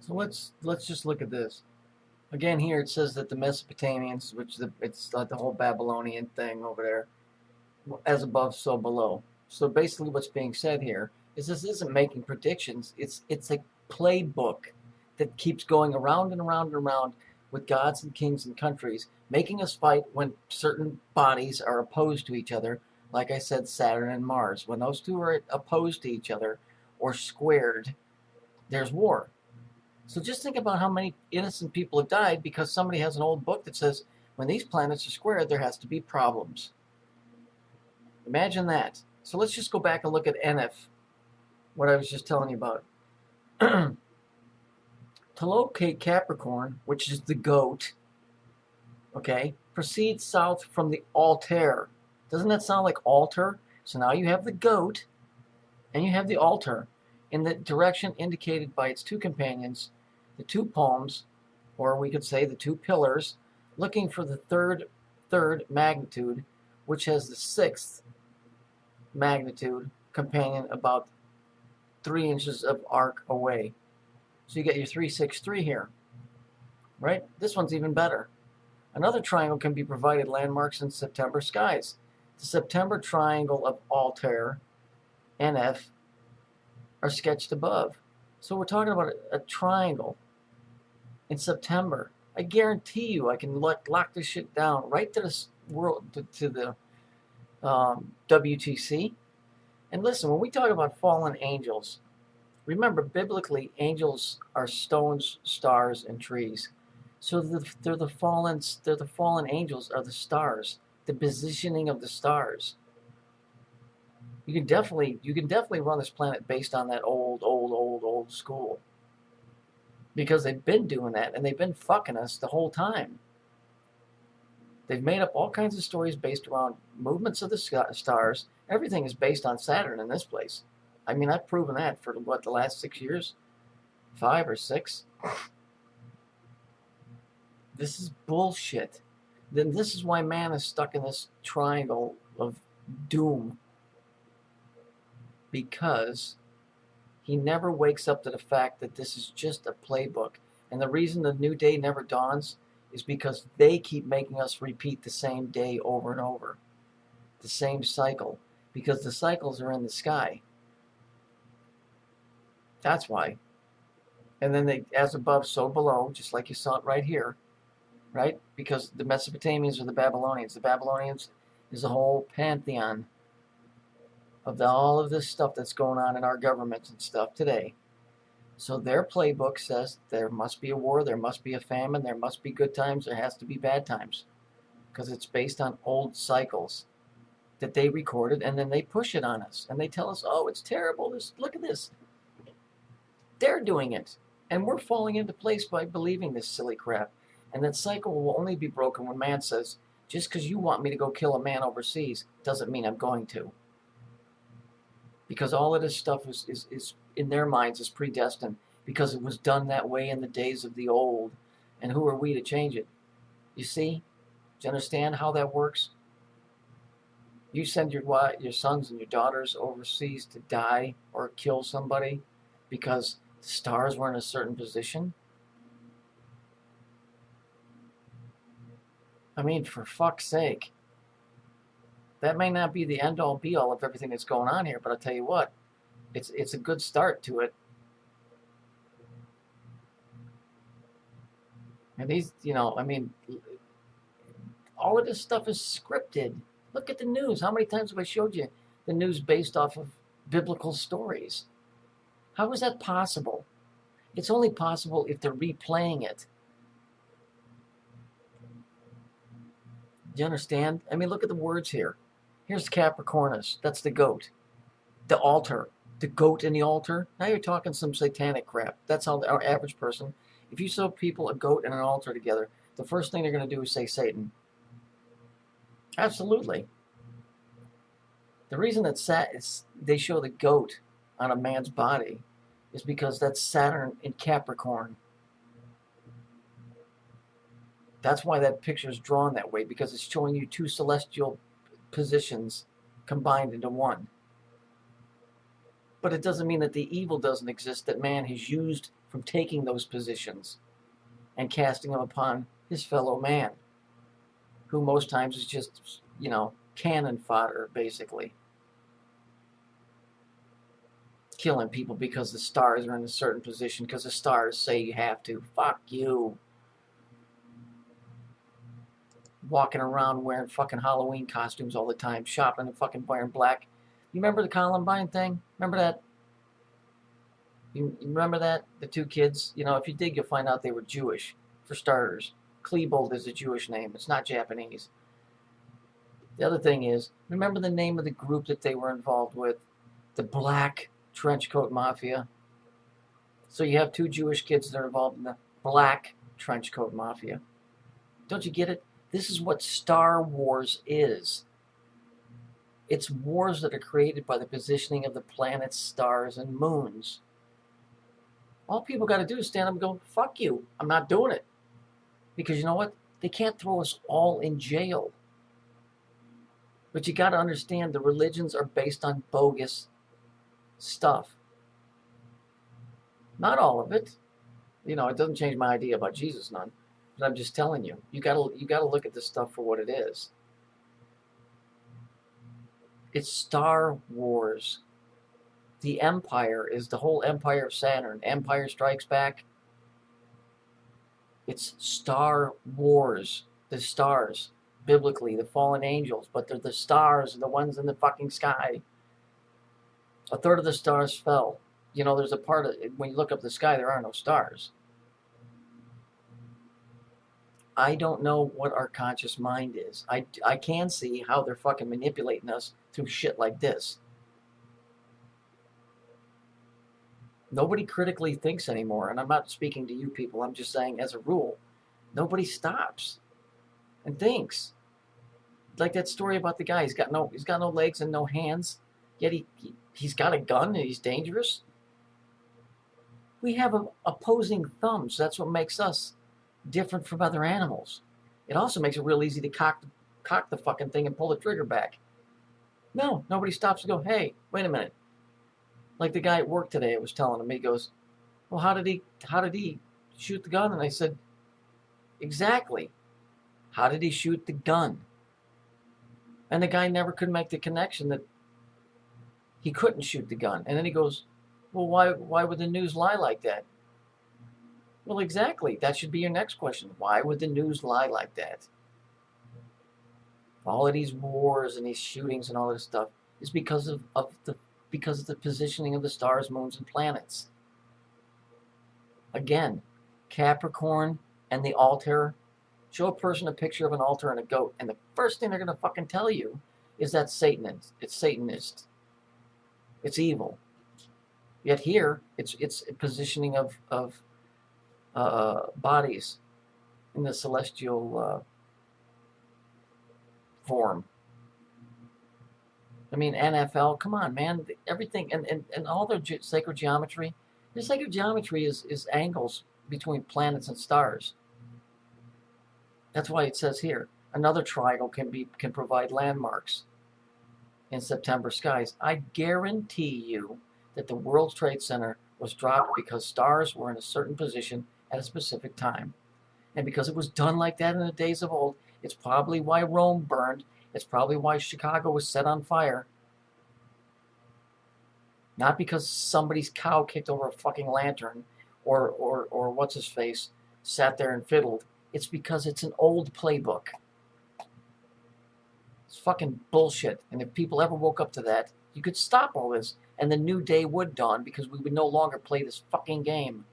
So let's just look at this. Again, here it says that the Mesopotamians, it's like the whole Babylonian thing over there, as above, so below. So basically, what's being said here is this isn't making predictions. It's a playbook that keeps going around and around and around with gods and kings and countries, making us fight when certain bodies are opposed to each other. Like I said, Saturn and Mars. When those two are opposed to each other or squared, there's war. So just think about how many innocent people have died because somebody has an old book that says when these planets are squared, there has to be problems. Imagine that. So let's just go back and look at NF, what I was just telling you about. To locate Capricorn, which is the goat, okay, proceed south from the altar. Doesn't that sound like altar? So now you have the goat and you have the altar in the direction indicated by its two companions, the two palms, or we could say the two pillars, looking for the third magnitude, which has the sixth magnitude companion about 3 inches of arc away. So you get your 363 here, right? This one's even better. Another triangle can be provided landmarks in September skies. The September triangle of Altair, NF, are sketched above. So we're talking about a triangle in September. I guarantee you I can lock this shit down right to the world, to the WTC. And listen, when we talk about fallen angels, remember biblically, angels are stones, stars, and trees. So they're the fallen angels are the stars, the positioning of the stars. You can definitely run this planet based on that old school. Because they've been doing that and they've been fucking us the whole time. They've made up all kinds of stories based around movements of the stars. Everything is based on Saturn in this place. I mean, I've proven that for what, the last 6 years? 5 or 6? This is bullshit. Then this is why man is stuck in this triangle of doom. Because he never wakes up to the fact that this is just a playbook. And the reason the new day never dawns is because they keep making us repeat the same day over and over. The same cycle. Because the cycles are in the sky. That's why. And then they, as above, so below, just like you saw it right here. Right? Because the Mesopotamians are the Babylonians. The Babylonians is a whole pantheon of all of this stuff that's going on in our governments and stuff today. So their playbook says there must be a war, there must be a famine, there must be good times, there has to be bad times. Because it's based on old cycles that they recorded, and then they push it on us. And they tell us, oh, it's terrible, look at this. They're doing it. And we're falling into place by believing this silly crap. And that cycle will only be broken when man says, just because you want me to go kill a man overseas doesn't mean I'm going to. Because all of this stuff is in their minds is predestined because it was done that way in the days of the old. And who are we to change it? You see? Do you understand how that works? You send your sons and your daughters overseas to die or kill somebody because the stars were in a certain position? I mean, for fuck's sake. That may not be the end-all, be-all of everything that's going on here, but I'll tell you what, it's a good start to it. And these, I mean, all of this stuff is scripted. Look at the news. How many times have I showed you the news based off of biblical stories? How is that possible? It's only possible if they're replaying it. Do you understand? I mean, look at the words here. Here's Capricornus. That's the goat. The altar. The goat in the altar. Now you're talking some satanic crap. That's how our average person, if you show people a goat and an altar together, the first thing they're going to do is say Satan. Absolutely. The reason that they show the goat on a man's body is because that's Saturn in Capricorn. That's why that picture is drawn that way, because it's showing you two celestial positions combined into one. But it doesn't mean that the evil doesn't exist, that man has used from taking those positions and casting them upon his fellow man, who most times is just, cannon fodder, basically. Killing people because the stars are in a certain position, because the stars say you have to. Fuck you. Walking around wearing fucking Halloween costumes all the time, shopping and fucking wearing black. You remember the Columbine thing? Remember that? You remember that? The two kids? If you dig, you'll find out they were Jewish, for starters. Klebold is a Jewish name. It's not Japanese. The other thing is, remember the name of the group that they were involved with? The Black Trenchcoat Mafia. So you have two Jewish kids that are involved in the Black Trenchcoat Mafia. Don't you get it? This is what Star Wars is. It's wars that are created by the positioning of the planets, stars, and moons. All people got to do is stand up and go, fuck you, I'm not doing it. Because you know what? They can't throw us all in jail. But you got to understand the religions are based on bogus stuff. Not all of it. It doesn't change my idea about Jesus none. But I'm just telling you, you gotta look at this stuff for what it is. It's Star Wars. The Empire is the whole Empire of Saturn. Empire Strikes Back. It's Star Wars. The stars, biblically, the fallen angels, but they're the stars, the ones in the fucking sky. A third of the stars fell. There's a part of it, when you look up the sky, there are no stars. I don't know what our conscious mind is. I can see how they're fucking manipulating us through shit like this. Nobody critically thinks anymore, and I'm not speaking to you people. I'm just saying, as a rule, nobody stops and thinks. Like that story about the guy. He's got no legs and no hands, yet he's got a gun and he's dangerous. We have opposing thumbs. That's what makes us different from other animals. It also makes it real easy to cock the fucking thing and pull the trigger back. No, nobody stops to go, hey, wait a minute. Like the guy at work today was telling him, he goes, well, how did he shoot the gun? And I said, exactly. How did he shoot the gun? And the guy never could make the connection that he couldn't shoot the gun. And then he goes, well, why would the news lie like that? Well, exactly. That should be your next question. Why would the news lie like that? All of these wars and these shootings and all this stuff is because of the positioning of the stars, moons, and planets. Again, Capricorn and the altar. Show a person a picture of an altar and a goat, and the first thing they're going to fucking tell you is that Satanist. It's Satanist. It's evil. Yet here, it's a positioning of bodies in the celestial form. I mean, NFL, come on, man. Everything, and all their sacred geometry. Their sacred geometry is angles between planets and stars. That's why it says here, another triangle can provide landmarks in September skies. I guarantee you that the World Trade Center was dropped because stars were in a certain position at a specific time. And because it was done like that in the days of old, it's probably why Rome burned. It's probably why Chicago was set on fire. Not because somebody's cow kicked over a fucking lantern or what's his face sat there and fiddled. It's because it's an old playbook. It's fucking bullshit. And if people ever woke up to that, you could stop all this and the new day would dawn because we would no longer play this fucking game.